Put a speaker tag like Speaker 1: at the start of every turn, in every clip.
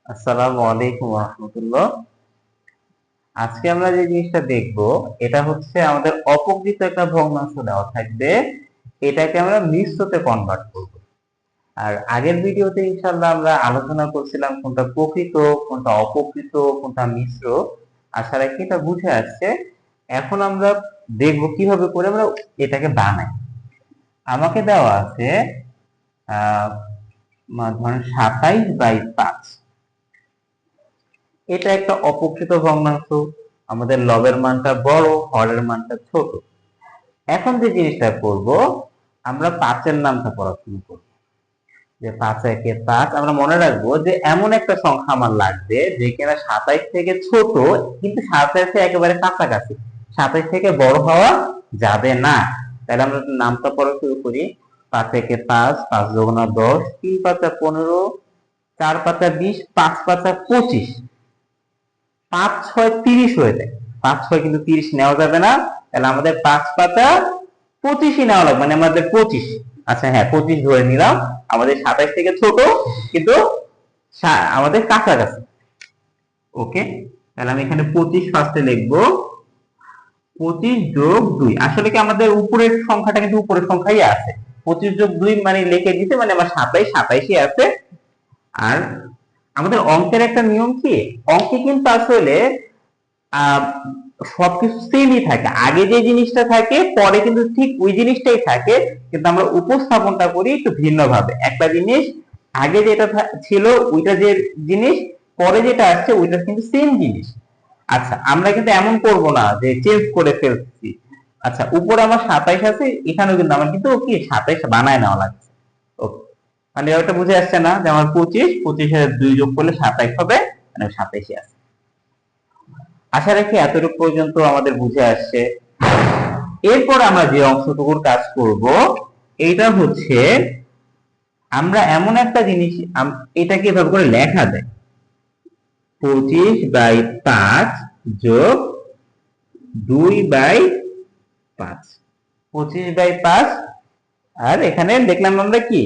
Speaker 1: আসসালামু আলাইকুম রাহমাতুল্লাহ। আজকে আমরা যে জিনিসটা দেখব এটা হচ্ছে আমাদের অপকৃত একটা ভগ্নাংশ দেওয়া থাকবে, এটাকে আমরা মিশ্রতে কনভার্ট করব। আর আগের ভিডিওতে ইনশাআল্লাহ আমরা আলোচনা করছিলাম কোনটা প্রকৃত, কোনটা অপকৃত, কোনটা মিশ্র। আশা রাখি এটা বুঝে আসছে। এখন আমরা দেখব কিভাবে করে আমরা এটাকে বানাই। আমাকে দেওয়া আছে ধরেন 27/5। এটা একটা অপকৃত ভগ্নাংশ। আমাদের লবের মানটা বড়, হরের মানটা ছোট। এখন যে জিনিসটা করব, আমরা 5-এর নামটা পড়া শুরু করব। যে 5 × 5 আমরা মনে রাখবো যে এমন একটা সংখ্যা আমার লাগবে যে কিনা 27 থেকে ছোট, কিন্তু 27 একেবারে কাছাকাছি। 27 থেকে বড় হওয়া যাবে না। তাহলে আমরা নামটা পড়া শুরু করি। 5 × 5, 5 × 10, 3 × 5 = 15, 4 × 5 = 20, 5 × 5 = 25। 5-6 = 30 হয়ে যায়। 5-6 কিন্তু 30 নেওয়া যাবে না। তাহলে আমাদের 5 পাতা 25ই নেওয়া লাগবে, মানে আমাদের 25। আচ্ছা হ্যাঁ, 25 ধরে নিলাম। আমাদের 27 থেকে ছোট, কিন্তু আমাদের কাছাকাছি। ওকে, তাহলে আমি এখানে 25 ফার্স্টে লিখবো। 25 + 2, আসলে কি আমাদের উপরের সংখ্যাটা কিন্তু উপরের সংখ্যাই আছে। 25 + 2 মানে লিখে দিতে, মানে আমার 27ই আছে। আর আমাদের অঙ্কের একটা নিয়ম কি, অঙ্কে কিন্তু আসলে সবকিছু সেমই থাকে। আগে যে জিনিসটা থাকে পরে কিন্তু ঠিক ওই জিনিসটাই থাকে, কিন্তু আমরা উপস্থাপনটা করি একটু ভিন্ন ভাবে। একটা জিনিস আগে যেটা ছিল ওইটা যে জিনিস, পরে যেটা আসছে ওইটা কিন্তু সেম জিনিস। আচ্ছা, আমরা কিন্তু এমন করব না যে চেঞ্জ করে ফেলছি। আচ্ছা, উপরে আমার 27 আছে, এখানেও কিন্তু আমার কিন্তু কি 27 বানায় নেওয়া লাগছে। ওকে, মানে এটা বুঝে আসছে না যে আমার 25 এর 2 যোগ করলে 27 হবে, মানে 27ই আছে। আশা রাখি এতটুকু পর্যন্ত আমাদের বুঝে আসছে। এরপর আমরা যে অংশটুকুর কাজ করব, এইটা হচ্ছে আমরা এমন একটা জিনিস, এটাকে এভাবে করে লেখা যায় 25/5 যোগ 2/5। 25/5 আর এখানে দেখলাম আমরা কি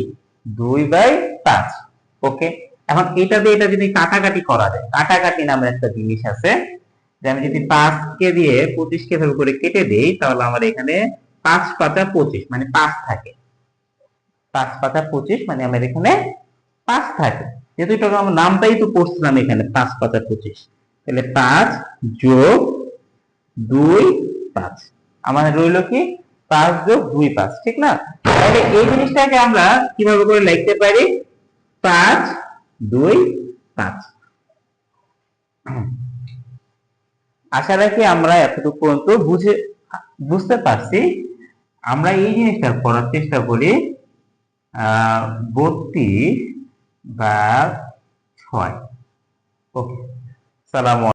Speaker 1: 2/5। ওকে, এখন এটা দিয়ে এটা যদি কাটাকাটি করা যায়, কাটাকাটি নামের একটা জিনিস আছে, যে আমি যদি 5 কে দিয়ে 25 কে ভাবে করে কেটে দেই, তাহলে আমার এখানে 5 পাতা 25 মানে 5 থাকে। 5 পাতা 25 মানে আমার এখানে 5 থাকে। যেহেতু এটা আমার নামটাই তো পড়ছিলাম এখানে 5 পাতা 25, তাহলে 5 যোগ 2 5 আমাদের রইল কি 5 যোগ 2 5, ঠিক না? তাহলে এই জিনিসটাকে আমরা কিভাবে করে লিখতে পারি, 5 2 5। আশা রাখি আমরা এতটুকু পর্যন্ত বুঝতে পারছি। আমরা এই জিনিসটা করার চেষ্টা করি 32/6। ওকে, সালাম।